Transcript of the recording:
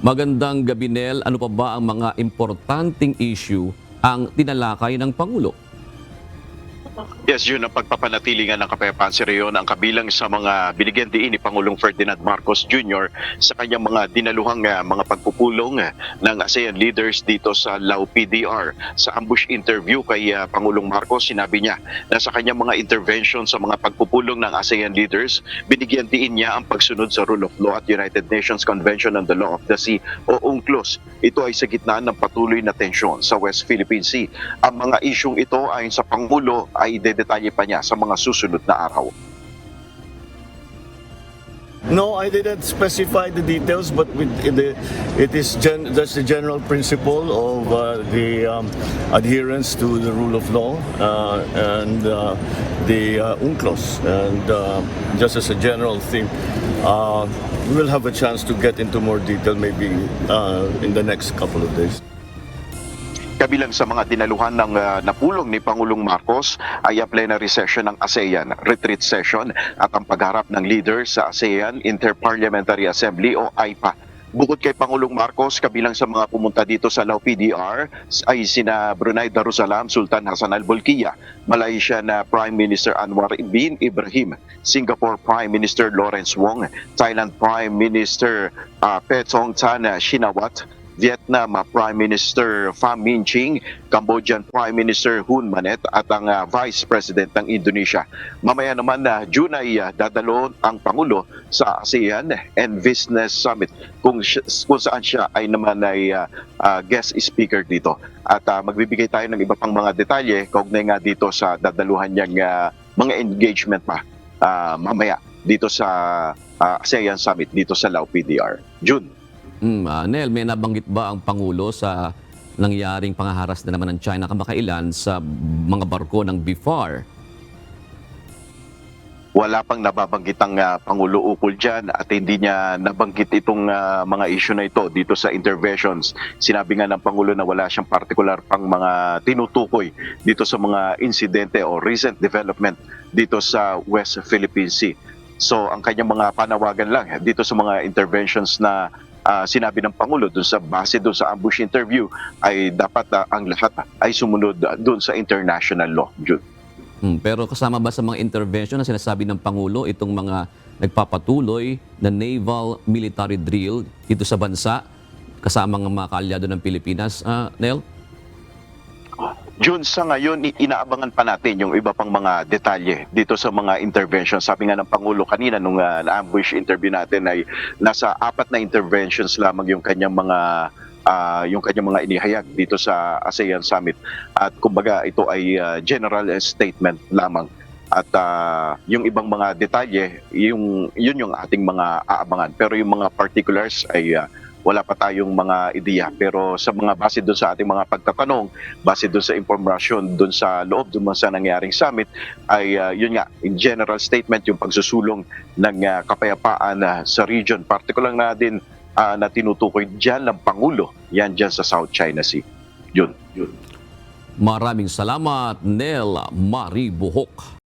Magandang gabi, Nel. Ano pa ba ang mga importanteng issue ang tinalakay ng Pangulo? Yes, yun ang pagpapanatili nga ng kapayapaan sa rehiyon ang kabilang sa mga binigyan diin ni Pangulong Ferdinand Marcos Jr. sa kanyang mga dinaluhang mga pagpupulong ng ASEAN leaders dito sa Lao PDR. Sa ambush interview kay Pangulong Marcos, sinabi niya na sa kanyang mga intervention sa mga pagpupulong ng ASEAN leaders, binigyan diin niya ang pagsunod sa rule of law at United Nations Convention on the Law of the Sea o UNCLOS. Ito ay sa gitna ng patuloy na tensyon sa West Philippine Sea. Ang mga isyung ito ayon sa Pangulo ay detalye pa niya sa mga susunod na araw. No, I didn't specify the details, but that's the general principle of the adherence to the rule of law and the UNCLOS. And just as a general thing, we will have a chance to get into more detail maybe in the next couple of days. Kabilang sa mga dinaluhan ng napulong ni Pangulong Marcos ay ang plenary session ng ASEAN retreat session at ang pagharap ng leaders sa ASEAN Interparliamentary Assembly o AIPA. Bukod kay Pangulong Marcos, kabilang sa mga pumunta dito sa Lao PDR ay sina Brunei Darussalam Sultan Hassan al-Bolkiah, Malaysia na Prime Minister Anwar bin Ibrahim, Singapore Prime Minister Lawrence Wong, Thailand Prime Minister Petong Tan Shinawat, Vietnam Prime Minister Pham Minh Chinh, Cambodian Prime Minister Hun Manet at ang Vice President ng Indonesia. Mamaya naman na June ay dadalo ang Pangulo sa ASEAN and Business Summit kung saan siya ay naman ay guest speaker dito. At magbibigay tayo ng iba pang mga detalye kaugnay nga dito sa dadaluhan niyang mga engagement pa mamaya dito sa ASEAN Summit dito sa Lao PDR. June. Nel, may nabanggit ba ang Pangulo sa nangyaring pangaharas na naman ng China kamakailan sa mga barko ng BIFAR? Wala pang nababanggit ang Pangulo ukol dyan at hindi niya nabanggit itong mga issue na ito dito sa interventions. Sinabi nga ng Pangulo na wala siyang particular pang mga tinutukoy dito sa mga insidente o recent development dito sa West Philippine Sea. So ang kanyang mga panawagan lang dito sa mga interventions na sinabi ng Pangulo base doon sa ambush interview ay dapat ang lahat ay sumunod doon sa international law. June. Pero kasama ba sa mga intervention na sinasabi ng Pangulo itong mga nagpapatuloy na naval military drill dito sa bansa kasama ng mga kaalyado ng Pilipinas, Nel? June, sa ngayon, inaabangan pa natin yung iba pang mga detalye dito sa mga interventions. Sabi nga ng Pangulo kanina nung ambush interview natin ay nasa 4 na interventions lamang yung kanyang mga inihayag dito sa ASEAN Summit. At kumbaga ito ay general statement lamang. At yung ibang mga detalye, yun yung ating mga aabangan. Pero yung mga particulars ay wala pa tayong mga ideya, pero sa mga base doon sa ating mga pagtatanong, base doon sa impormasyon doon sa loob doon sa nangyaring summit ay yun nga, in general statement yung pagsusulong ng kapayapaan sa region, particular na din na tinutukoy diyan ng Pangulo, yan diyan sa South China Sea. Yun. Maraming salamat, Nel Maribuhok.